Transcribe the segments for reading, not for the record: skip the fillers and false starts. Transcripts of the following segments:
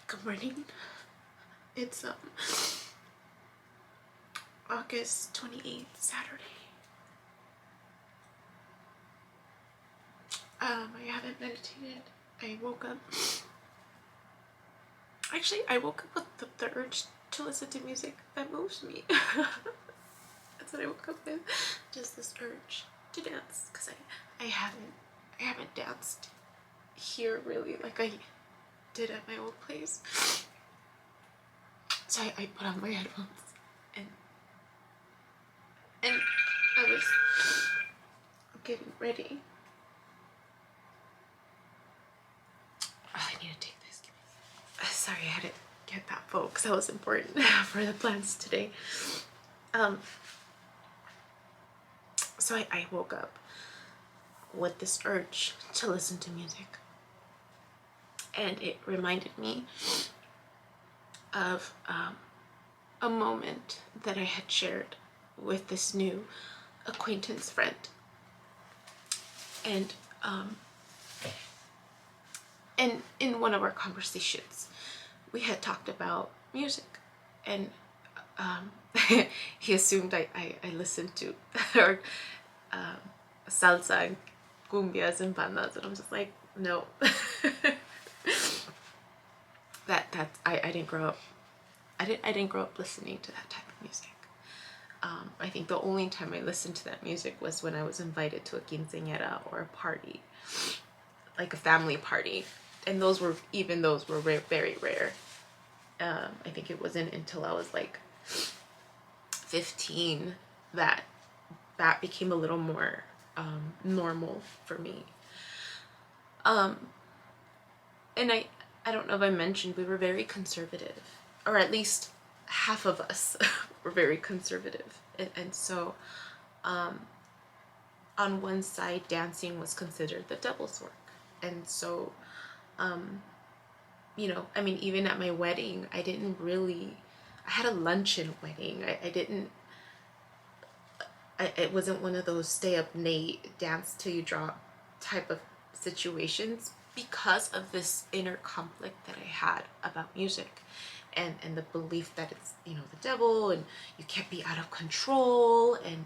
Good morning. It's August 28th, Saturday. I haven't meditated. I woke up. Actually, I woke up with the urge to listen to music that moves me. That's what I woke up with. Just this urge to dance, because I haven't danced here really like I did at my old place. So I put on my headphones and I was getting ready. Oh, I need to take this. Sorry, I had to get that focus. That was important for the plans today. So I woke up with this urge to listen to music, and it reminded me of a moment that I had shared with this new acquaintance friend, and in one of our conversations we had talked about music, and he assumed I listened to or salsa and cumbias and bandas, and I'm just like, no. I didn't grow up. I didn't grow up listening to that type of music. I think the only time I listened to that music was when I was invited to a quinceañera or a party, like a family party, and those were very rare. I think it wasn't until I was like 15 that became a little more normal for me. And I don't know if I mentioned, we were very conservative, or at least half of us were very conservative, and so on one side, dancing was considered the devil's work, and so you know, I mean, even at my wedding, I had a luncheon wedding. It wasn't one of those stay up late, dance till you drop type of situations, because of this inner conflict that I had about music, and the belief that it's, you know, the devil, and you can't be out of control, and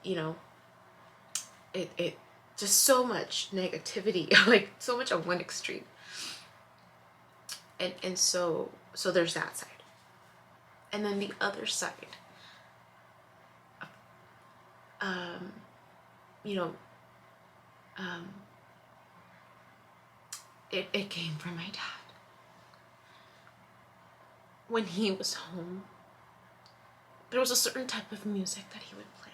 you know, it just so much negativity, like so much on one extreme. And so there's that side. And then the other side, you know, it came from my dad. When he was home, there was a certain type of music that he would play.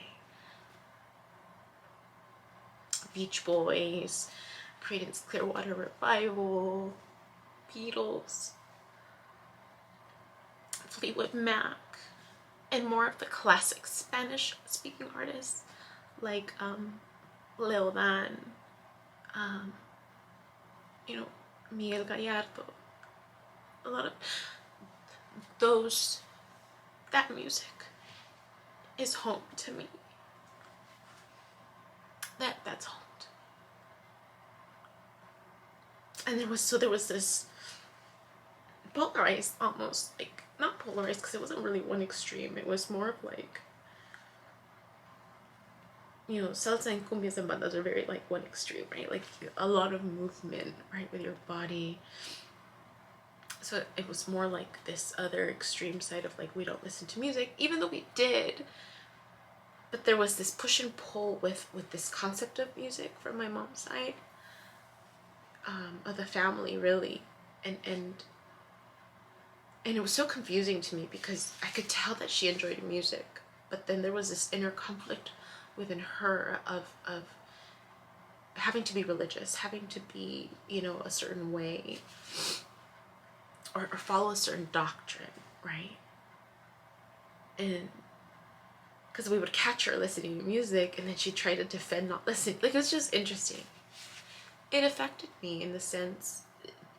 Beach Boys, Creedence Clearwater Revival, Beatles, Fleetwood Mac, and more of the classic Spanish speaking artists like Leodan, you know, Miguel Gallardo. A lot of that music is home to me. That's home. And there was this polarized, almost, like, not polarized because it wasn't really one extreme, it was more of like, you know, salsa and cumbias and bandas are very like one extreme, right? Like a lot of movement, right, with your body. So it was more like this other extreme side of like, we don't listen to music, even though we did, but there was this push and pull with this concept of music from my mom's side of the family, really. And it was so confusing to me, because I could tell that she enjoyed music, but then there was this inner conflict within her of having to be religious, having to be, you know, a certain way, or follow a certain doctrine, right? And because we would catch her listening to music, and then she'd try to defend not listening. Like, it was just interesting. It affected me in the sense,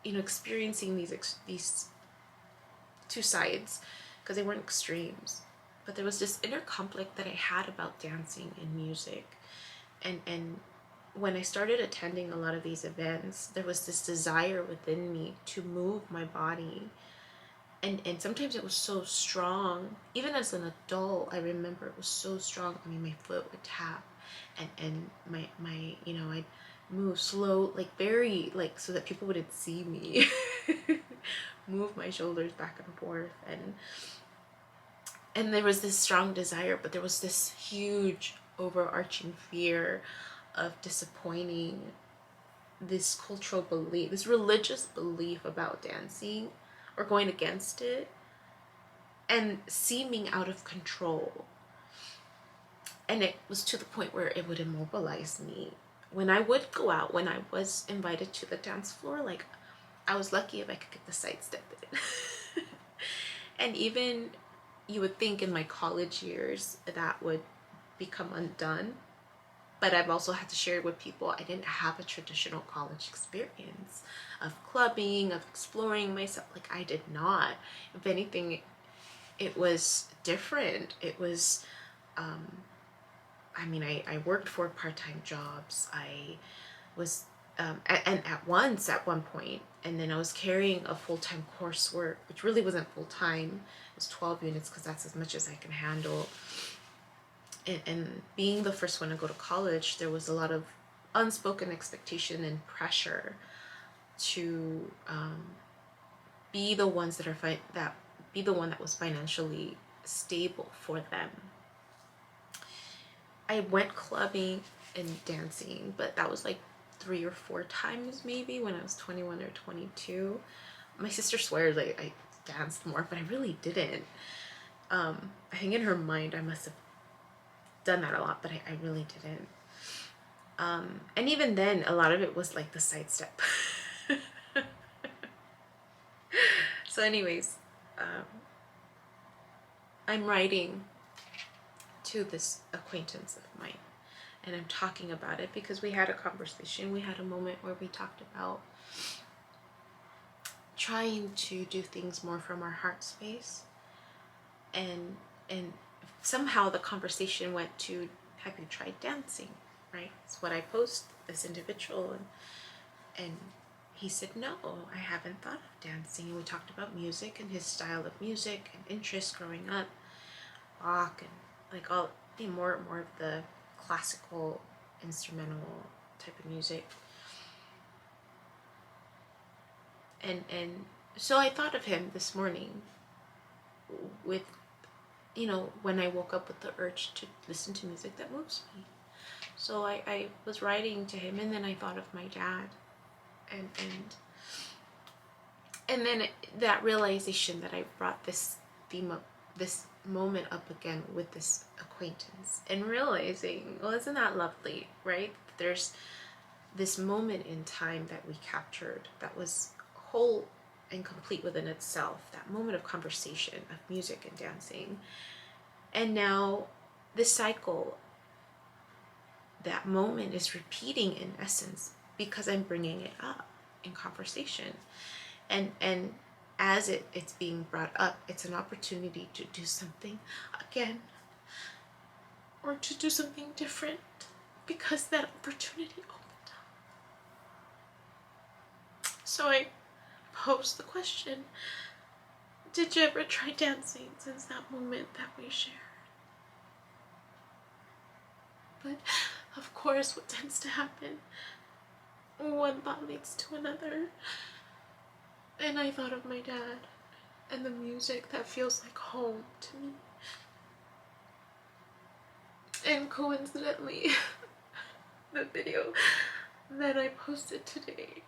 you know, experiencing these two sides, because they weren't extremes, but there was this inner conflict that I had about dancing and music, and when I started attending a lot of these events, there was this desire within me to move my body. And sometimes it was so strong. Even as an adult, I remember it was so strong. I mean, my foot would tap, and my I'd move slow, like very, like, so that people wouldn't see me. Move my shoulders back and forth, and there was this strong desire, but there was this huge overarching fear of disappointing this cultural belief, this religious belief about dancing, or going against it, and seeming out of control. And it was to the point where it would immobilize me. When I would go out, when I was invited to the dance floor, like, I was lucky if I could get the sidestep in. And even, you would think in my college years that would become undone, but I've also had to share with people I didn't have a traditional college experience of clubbing, of exploring myself. Like, I did not. If anything, it was different. It was, I mean, I worked 4 part-time jobs. I was, and at one point, and then I was carrying a full-time coursework, which really wasn't full-time. It was 12 units because that's as much as I can handle. And being the first one to go to college, there was a lot of unspoken expectation and pressure to be the ones that are be the one that was financially stable for them. I went clubbing and dancing, but that was like 3 or 4 times maybe when I was 21 or 22. My sister swears I danced more, but I really didn't. I think in her mind I must have done that a lot, but I really didn't. And even then, a lot of it was like the sidestep. So anyways, I'm writing to this acquaintance of mine, and I'm talking about it because we had a conversation. We had a moment where we talked about trying to do things more from our heart space, and somehow the conversation went to, have you tried dancing? Right? It's what I post, this individual, and he said, no, I haven't thought of dancing. And we talked about music and his style of music and interests growing up, rock, and like all more of the classical instrumental type of music. And so I thought of him this morning with, when I woke up with the urge to listen to music that moves me. So I was writing to him, and then I thought of my dad, and then that realization that I brought this theme up, this moment up again with this acquaintance, and realizing, well, isn't that lovely, right? There's this moment in time that we captured that was whole and complete within itself, that moment of conversation, of music and dancing. And now this cycle, that moment is repeating in essence because I'm bringing it up in conversation. And as it's being brought up, it's an opportunity to do something again, or to do something different, because that opportunity opened up. So I posed the question, did you ever try dancing since that moment that we shared? But of course, what tends to happen, one thought leads to another. And I thought of my dad and the music that feels like home to me. And coincidentally, the video that I posted today,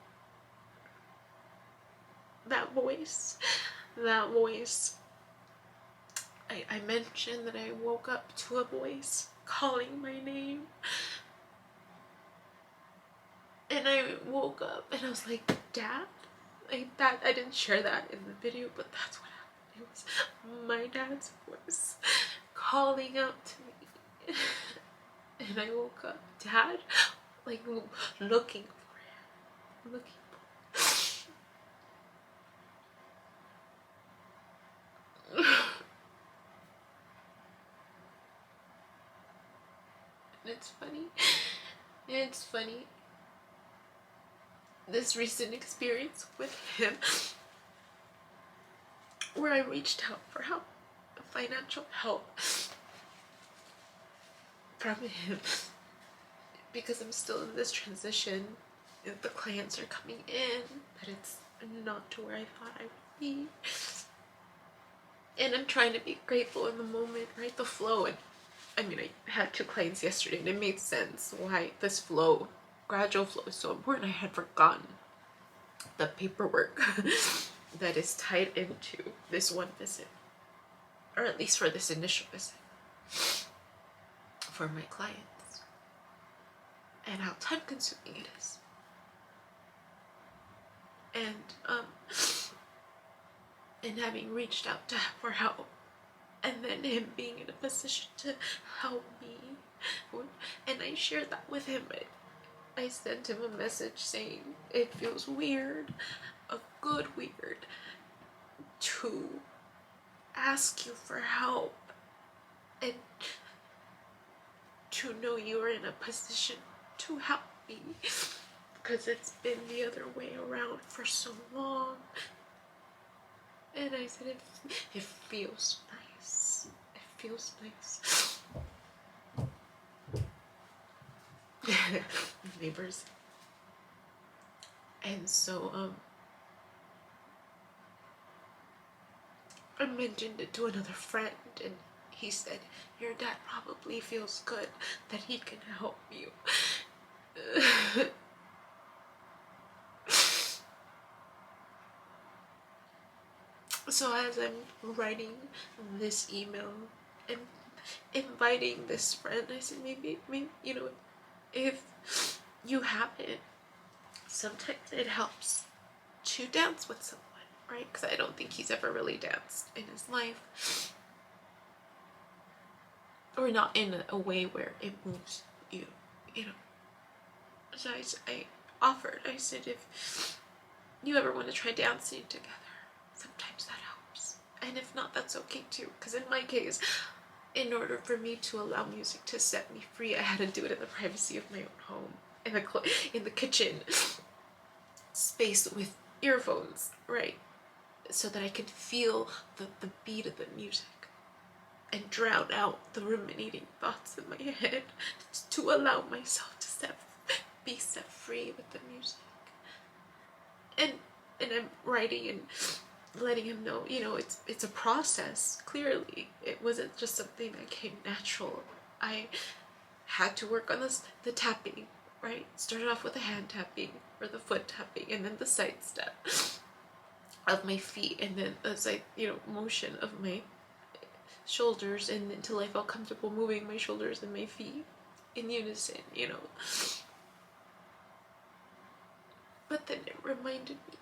that voice, I mentioned that I woke up to a voice calling my name. And I woke up and I was like, Dad? Like that, I didn't share that in the video, but that's what happened. It was my dad's voice calling out to me. And I woke up, Dad? Like looking for him. And it's funny And it's funny, this recent experience with him, where I reached out for help, financial help from him, because I'm still in this transition. If the clients are coming in, but it's not to where I thought I would be. And I'm trying to be grateful in the moment, right? The flow. And I mean, I had 2 clients yesterday, and it made sense why this flow, gradual flow, is so important. I had forgotten the paperwork that is tied into this one visit, or at least for this initial visit for my clients, and how time consuming it is. And having reached out for help, and then him being in a position to help me, and I shared that with him. I sent him a message saying it feels weird, a good weird, to ask you for help and to know you are in a position to help me, because it's been the other way around for so long. And I said, it feels nice. It feels nice. Neighbors. And so, I mentioned it to another friend, and he said, your dad probably feels good that he can help you. So as I'm writing this email and inviting this friend, I said, maybe, you know, if you haven't, sometimes it helps to dance with someone, right? Because I don't think he's ever really danced in his life, or not in a way where it moves you, you know. So I offered, I said, if you ever want to try dancing together, sometimes that helps. And if not, that's okay too. Because in my case, in order for me to allow music to set me free, I had to do it in the privacy of my own home, in the kitchen space with earphones, right? So that I could feel the beat of the music and drown out the ruminating thoughts in my head, to allow myself to be set free with the music. And I'm writing and letting him know, you know, it's a process. Clearly, it wasn't just something that came natural. I had to work on the tapping, right? Started off with the hand tapping or the foot tapping, and then the side step of my feet, and then the side, you know, motion of my shoulders, and until I felt comfortable moving my shoulders and my feet in unison, you know. But then it reminded me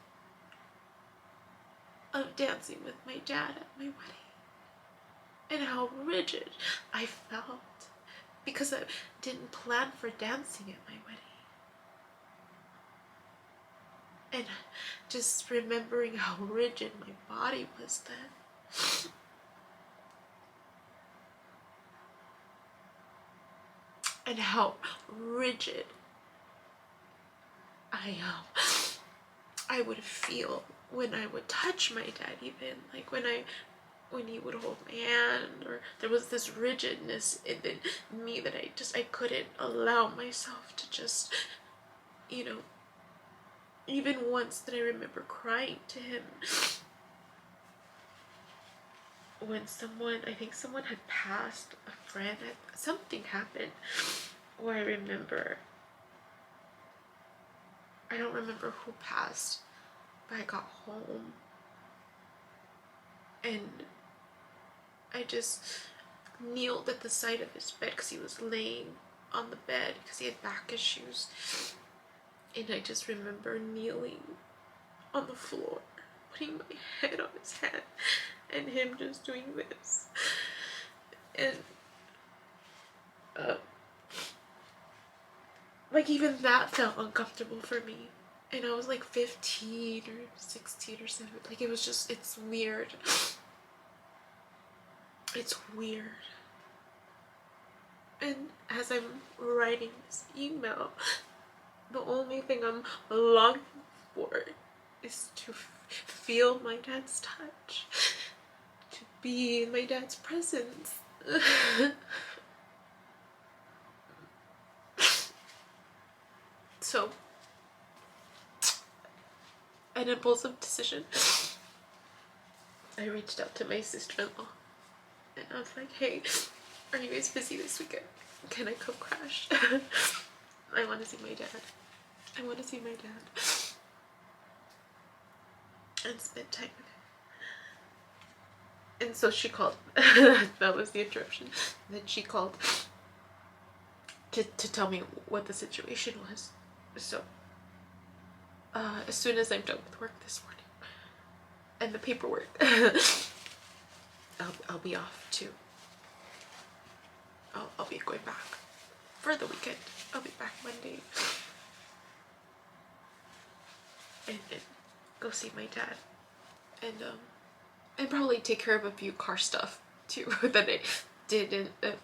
of dancing with my dad at my wedding, and how rigid I felt because I didn't plan for dancing at my wedding. And just remembering how rigid my body was then. And how rigid I would feel when I would touch my dad, even like when he would hold my hand, or there was this rigidness in me that I couldn't allow myself to just, you know, even once that I remember crying to him when I think someone had passed, a friend, something happened where I don't remember who passed, but I got home and I just kneeled at the side of his bed because he was laying on the bed because he had back issues. And I just remember kneeling on the floor, putting my head on his hand, and him just doing this. And like even that felt uncomfortable for me. And I was like 15 or 16 or 17. Like it was just, it's weird. It's weird. And as I'm writing this email, the only thing I'm longing for is to feel my dad's touch, to be in my dad's presence. So, an impulsive decision, I reached out to my sister-in-law and I was like, hey, are you guys busy this weekend? Can I come crash? I want to see my dad. I want to see my dad and spend time with him. And so she called. That was the interruption. Then she called to tell me what the situation was. So as soon as I'm done with work this morning and the paperwork, I'll be off too. I'll be going back for the weekend. I'll be back Monday and go see my dad and probably take care of a few car stuff too that I did, and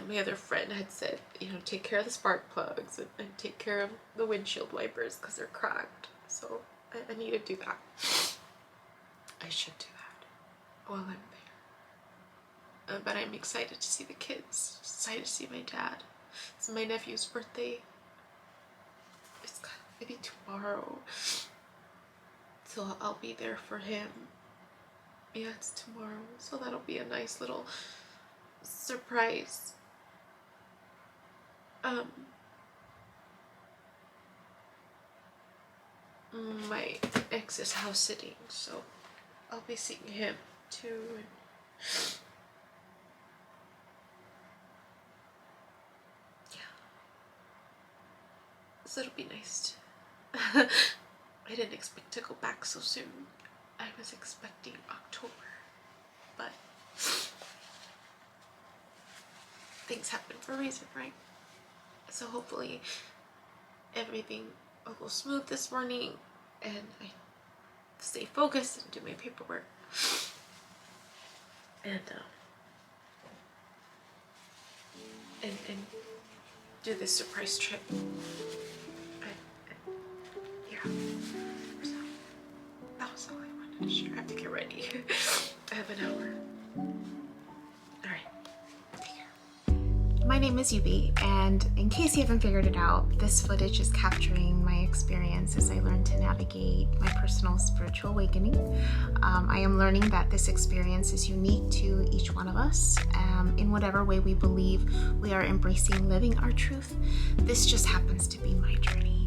my other friend had said, you know, take care of the spark plugs and take care of the windshield wipers because they're cracked. So I need to do that. I should do that while I'm there. But I'm excited to see the kids. Excited to see my dad. It's my nephew's birthday. It's maybe tomorrow. So I'll be there for him. Yeah, it's tomorrow. So that'll be a nice little surprise. My ex is house sitting, so I'll be seeing him too. So it'll be nice. I didn't expect to go back so soon. I was expecting October, but things happen for a reason, right? So hopefully everything will go smooth this morning and I stay focused and do my paperwork and do this surprise trip. Yeah, so that was all I wanted to share. I have to get ready. I have an hour. My name is Yubi, and in case you haven't figured it out, this footage is capturing my experience as I learn to navigate my personal spiritual awakening. I am learning that this experience is unique to each one of us. In whatever way we believe we are embracing living our truth, this just happens to be my journey.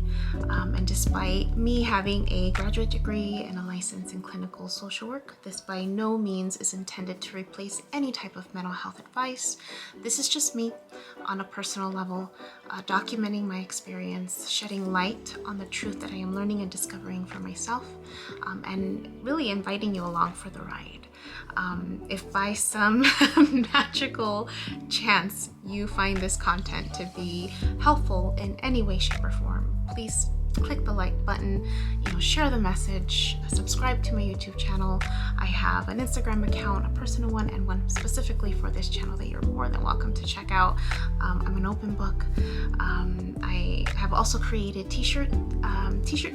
And despite me having a graduate degree and a license in clinical social work, this by no means is intended to replace any type of mental health advice. This is just me on a personal level, documenting my experience, shedding light on the truth that I am learning and discovering for myself, and really inviting you along for the ride. If by some magical chance you find this content to be helpful in any way, shape, or form, please click the like button, share the message, subscribe to my YouTube channel. I have an Instagram account, a personal one, and one specifically for this channel that you're more than welcome to check out. I'm an open book. I have also created t-shirt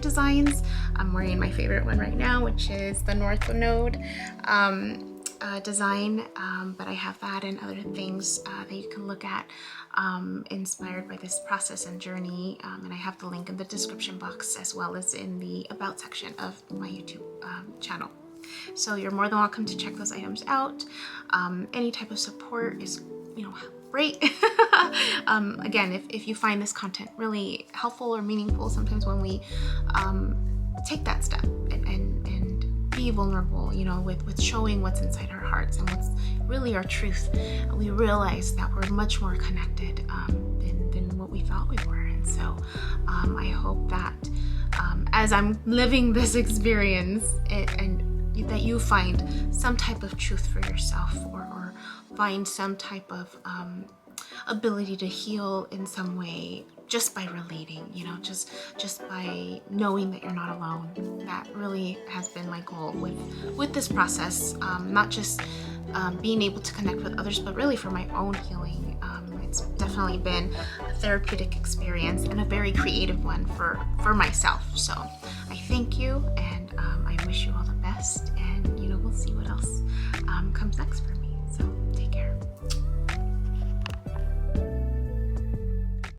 designs. I'm wearing my favorite one right now, which is the North Node design, but I have that and other things that you can look at inspired by this process and journey, and I have the link in the description box as well as in the about section of my YouTube channel. So you're more than welcome to check those items out. Any type of support is great. Again, if you find this content really helpful or meaningful, sometimes when we take that step and be vulnerable, with showing what's inside our hearts and what's really our truth, we realize that we're much more connected than what we thought we were. And so I hope that as I'm living this experience and that you find some type of truth for yourself or find some type of ability to heal in some way just by relating, just by knowing that you're not alone. That really has been my goal with this process, not just being able to connect with others, but really for my own healing. it's definitely been a therapeutic experience and a very creative one for myself. So I thank you, and I wish you all the best.